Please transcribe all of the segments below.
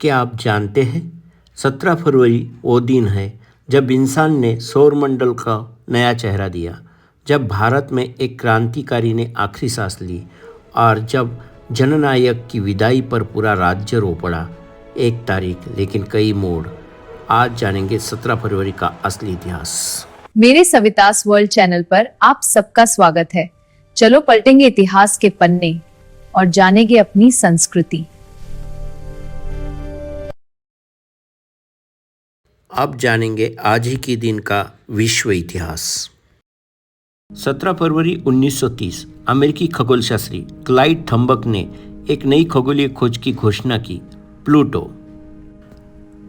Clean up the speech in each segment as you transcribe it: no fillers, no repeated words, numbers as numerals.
क्या आप जानते हैं 17 फरवरी वो दिन है जब इंसान ने सौरमंडल का नया चेहरा दिया, जब भारत में एक क्रांतिकारी ने आखिरी सांस ली और जब जननायक की विदाई पर पूरा राज्य रो पड़ा। एक तारीख लेकिन कई मोड़। आज जानेंगे 17 फरवरी का असली इतिहास। मेरे सवितास वर्ल्ड चैनल पर आप सबका स्वागत है। चलो पलटेंगे इतिहास के पन्ने और जानेंगे अपनी संस्कृति। अब जानेंगे आज ही के दिन का विश्व इतिहास। 17 फरवरी 1930 अमेरिकी खगोलशास्त्री क्लाइड थम्बक ने एक नई खगोलीय खोज की घोषणा की, प्लूटो।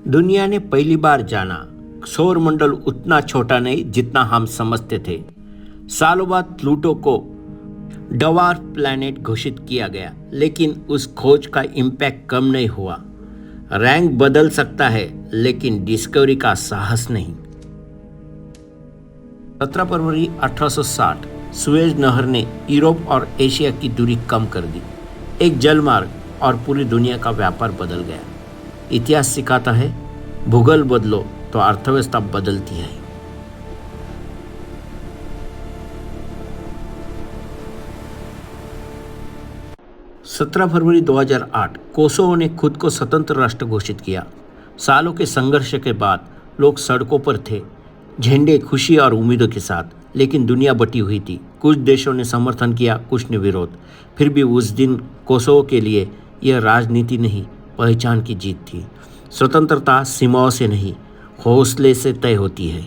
दुनिया ने पहली बार जाना सौरमंडल उतना छोटा नहीं जितना हम समझते थे। सालों बाद प्लूटो को डवार्फ प्लैनेट घोषित किया गया, लेकिन उस खोज का इम्पैक्ट कम नहीं हुआ। रैंक बदल सकता है लेकिन डिस्कवरी का साहस नहीं। 17 फरवरी 1860 सुएज नहर ने यूरोप और एशिया की दूरी कम कर दी। एक जलमार्ग और पूरी दुनिया का व्यापार बदल गया। इतिहास सिखाता है, भूगोल बदलो तो अर्थव्यवस्था बदलती है। सत्रह फरवरी 2008 कोसोवो ने खुद को स्वतंत्र राष्ट्र घोषित किया। सालों के संघर्ष के बाद लोग सड़कों पर थे, झंडे, खुशी और उम्मीदों के साथ, लेकिन दुनिया बटी हुई थी। कुछ देशों ने समर्थन किया, कुछ ने विरोध। फिर भी उस दिन कोसोवो के लिए यह राजनीति नहीं, पहचान की जीत थी। स्वतंत्रता सीमाओं से नहीं, हौसले से तय होती है।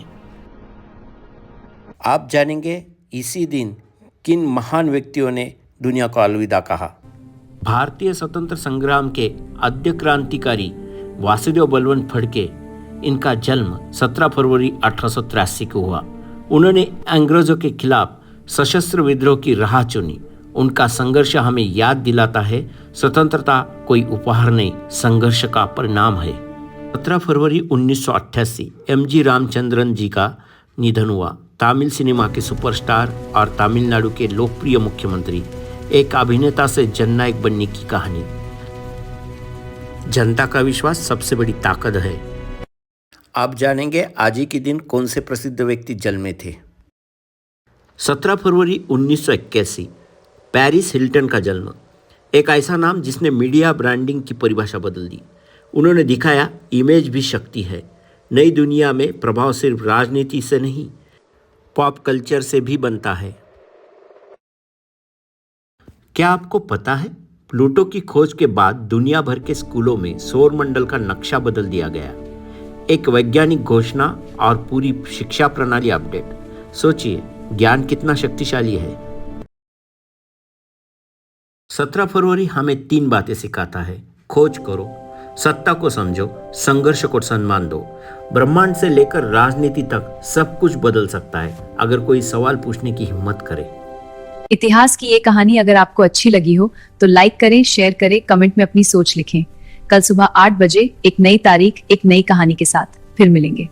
आप जानेंगे इसी दिन किन महान व्यक्तियों ने दुनिया को अलविदा कहा। भारतीय स्वतंत्र संग्राम के आद्य क्रांतिकारी वासुदेव बलवंत फड़के, इनका जन्म 17 फरवरी 1883 को हुआ। उन्होंने अंग्रेजों के खिलाफ सशस्त्र विद्रोह की राह चुनी। उनका संघर्ष हमें याद दिलाता है, स्वतंत्रता कोई उपहार नहीं, संघर्ष का परिणाम है। 17 फरवरी 1988 एम.जी. रामचंद्रन जी का निधन हुआ। तमिल सिनेमा के सुपरस्टार और तमिलनाडु के लोकप्रिय मुख्यमंत्री। एक अभिनेता से जननायक बनने की कहानी। जनता का विश्वास सबसे बड़ी ताकत है। आप जानेंगे आज ही के दिन कौन से प्रसिद्ध व्यक्ति जन्मे थे। 17 फरवरी 1981 पेरिस हिल्टन का जन्म। एक ऐसा नाम जिसने मीडिया ब्रांडिंग की परिभाषा बदल दी। उन्होंने दिखाया इमेज भी शक्ति है। नई दुनिया में प्रभाव सिर्फ राजनीति से नहीं, पॉप कल्चर से भी बनता है। क्या आपको पता है प्लूटो की खोज के बाद दुनिया भर के स्कूलों में सौरमंडल का नक्शा बदल दिया गया। एक वैज्ञानिक घोषणा और पूरी शिक्षा प्रणाली अपडेट। सोचिए ज्ञान कितना शक्तिशाली है। 17 फरवरी हमें 3 बातें सिखाता है। खोज करो, सत्ता को समझो, संघर्ष को सम्मान दो। ब्रह्मांड से लेकर राजनीति तक सब कुछ बदल सकता है अगर कोई सवाल पूछने की हिम्मत करे। इतिहास की ये कहानी अगर आपको अच्छी लगी हो तो लाइक करें, शेयर करें, कमेंट में अपनी सोच लिखें। कल सुबह 8 बजे एक नई तारीख, एक नई कहानी के साथ फिर मिलेंगे।